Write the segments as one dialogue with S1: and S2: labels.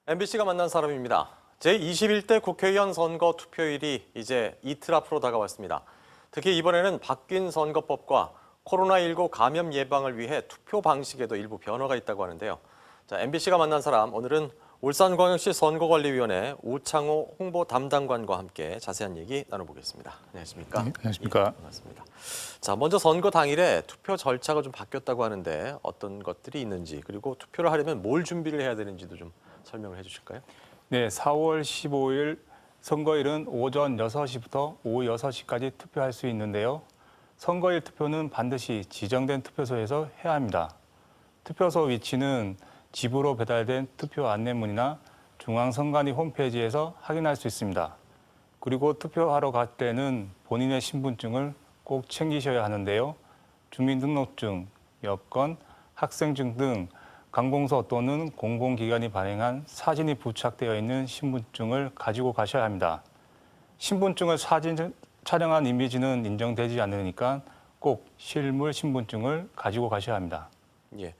S1: MBC가 만난 사람입니다. 제21대 국회의원 선거 투표일이 이제 이틀 앞으로 다가왔습니다. 특히 이번에는 바뀐 선거법과 코로나19 감염 예방을 위해 투표 방식에도 일부 변화가 있다고 하는데요. MBC가 만난 사람, 오늘은 울산광역시 선거관리위원회 우창호 홍보 담당관과 함께 자세한 얘기 나눠보겠습니다. 안녕하십니까?
S2: 네, 안녕하십니까?
S1: 예, 반갑습니다. 먼저 선거 당일에 투표 절차가 좀 바뀌었다고 하는데 어떤 것들이 있는지, 그리고 투표를 하려면 뭘 준비를 해야 되는지도 좀 설명을 해주실까요?
S2: 네, 4월 15일 선거일은 오전 6시부터 오후 6시까지 투표할 수 있는데요. 선거일 투표는 반드시 지정된 투표소에서 해야 합니다. 투표소 위치는 집으로 배달된 투표 안내문이나 중앙선관위 홈페이지에서 확인할 수 있습니다. 그리고 투표하러 갈 때는 본인의 신분증을 꼭 챙기셔야 하는데요. 주민등록증, 여권, 학생증 등 관공서 또는 공공기관이 발행한 사진이 부착되어 있는 신분증을 가지고 가셔야 합니다. 신분증을 사진 촬영한 이미지는 인정되지 않으니까 꼭 실물 신분증을 가지고 가셔야 합니다.
S1: 예.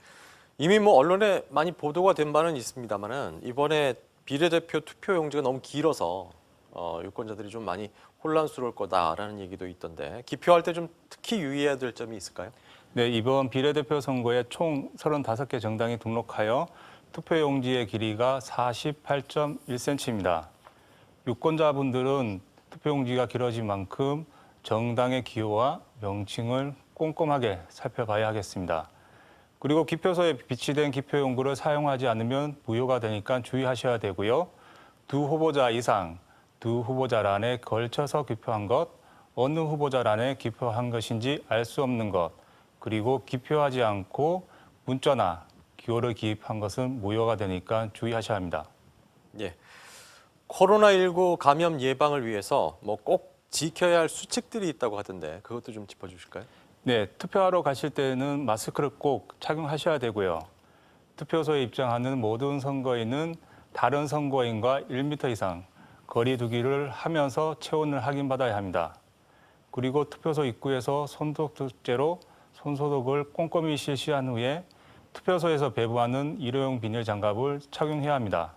S1: 이미 언론에 많이 보도가 된 바는 있습니다만은 이번에 비례대표 투표 용지가 너무 길어서 유권자들이 좀 많이 혼란스러울 거다라는 얘기도 있던데 기표할 때 좀 특히 유의해야 될 점이 있을까요?
S2: 네, 이번 비례대표 선거에 총 35개 정당이 등록하여 투표용지의 길이가 48.1cm입니다. 유권자분들은 투표용지가 길어진 만큼 정당의 기호와 명칭을 꼼꼼하게 살펴봐야 하겠습니다. 그리고 기표소에 비치된 기표용구를 사용하지 않으면 무효가 되니까 주의하셔야 되고요. 두 후보자 이상, 두 후보자란에 걸쳐서 기표한 것, 어느 후보자란에 기표한 것인지 알 수 없는 것, 그리고 기표하지 않고 문자나 기호를 기입한 것은 무효가 되니까 주의하셔야 합니다.
S1: 예. 코로나19 감염 예방을 위해서 꼭 지켜야 할 수칙들이 있다고 하던데 그것도 좀 짚어주실까요?
S2: 네, 투표하러 가실 때는 마스크를 꼭 착용하셔야 되고요. 투표소에 입장하는 모든 선거인은 다른 선거인과 1m 이상 거리 두기를 하면서 체온을 확인받아야 합니다. 그리고 투표소 입구에서 손소독제로 손소독을 꼼꼼히 실시한 후에 투표소에서 배부하는 일회용 비닐 장갑을 착용해야 합니다.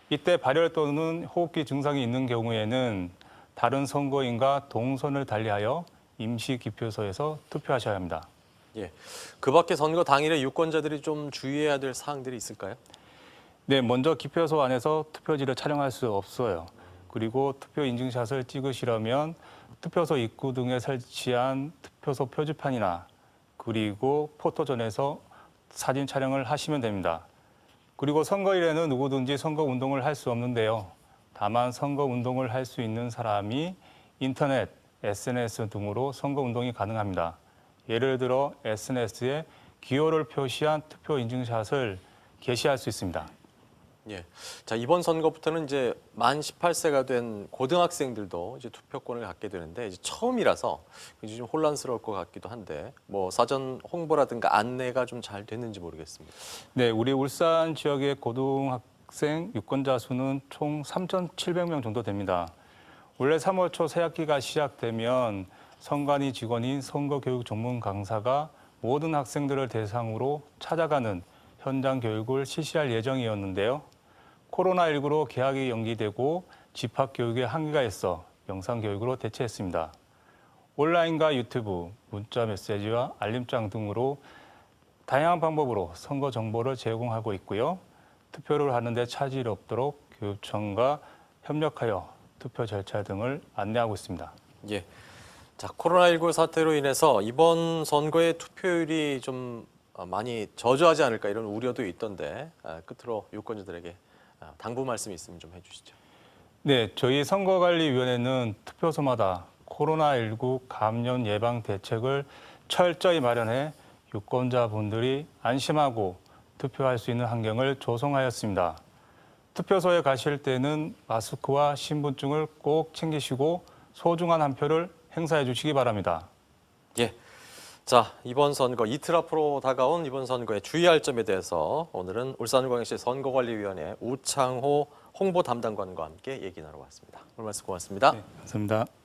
S2: 이때 발열 또는 호흡기 증상이 있는 경우에는 다른 선거인과 동선을 달리하여 임시 기표소에서 투표하셔야 합니다.
S1: 예. 그 밖에 선거 당일에 유권자들이 좀 주의해야 될 사항들이 있을까요?
S2: 네, 먼저 기표소 안에서 투표지를 촬영할 수 없어요. 그리고 투표 인증샷을 찍으시려면 투표소 입구 등에 설치한 투표소 표지판이나 그리고 포토존에서 사진 촬영을 하시면 됩니다. 그리고 선거일에는 누구든지 선거운동을 할 수 없는데요. 다만 선거운동을 할 수 있는 사람이 인터넷, SNS 등으로 선거운동이 가능합니다. 예를 들어 SNS에 기호를 표시한 투표 인증샷을 게시할 수 있습니다.
S1: 예. 이번 선거부터는 이제 만 18세가 된 고등학생들도 이제 투표권을 갖게 되는데 이제 처음이라서 굉장히 좀 혼란스러울 것 같기도 한데 사전 홍보라든가 안내가 좀 잘 됐는지 모르겠습니다.
S2: 네, 우리 울산 지역의 고등학생 유권자 수는 총 3,700명 정도 됩니다. 원래 3월 초 새학기가 시작되면 선관위 직원인 선거교육 전문 강사가 모든 학생들을 대상으로 찾아가는 현장 교육을 실시할 예정이었는데요. 코로나19로 개학이 연기되고 집합교육에 한계가 있어 영상 교육으로 대체했습니다. 온라인과 유튜브, 문자 메시지와 알림장 등으로 다양한 방법으로 선거 정보를 제공하고 있고요. 투표를 하는데 차질이 없도록 교육청과 협력하여 투표 절차 등을 안내하고 있습니다.
S1: 예. 코로나19 사태로 인해서 이번 선거의 투표율이 좀 많이 저조하지 않을까 이런 우려도 있던데 끝으로 유권자들에게 당부 말씀이 있으면 좀 해주시죠.
S2: 네, 저희 선거관리위원회는 투표소마다 코로나19 감염 예방 대책을 철저히 마련해 유권자분들이 안심하고 투표할 수 있는 환경을 조성하였습니다. 투표소에 가실 때는 마스크와 신분증을 꼭 챙기시고 소중한 한 표를 행사해 주시기 바랍니다.
S1: 예. 이번 선거 이틀 앞으로 다가온 이번 선거에 주의할 점에 대해서 오늘은 울산광역시 선거관리위원회 우창호 홍보 담당관과 함께 얘기 나눠봤습니다. 오늘 말씀 고맙습니다.
S2: 네, 감사합니다.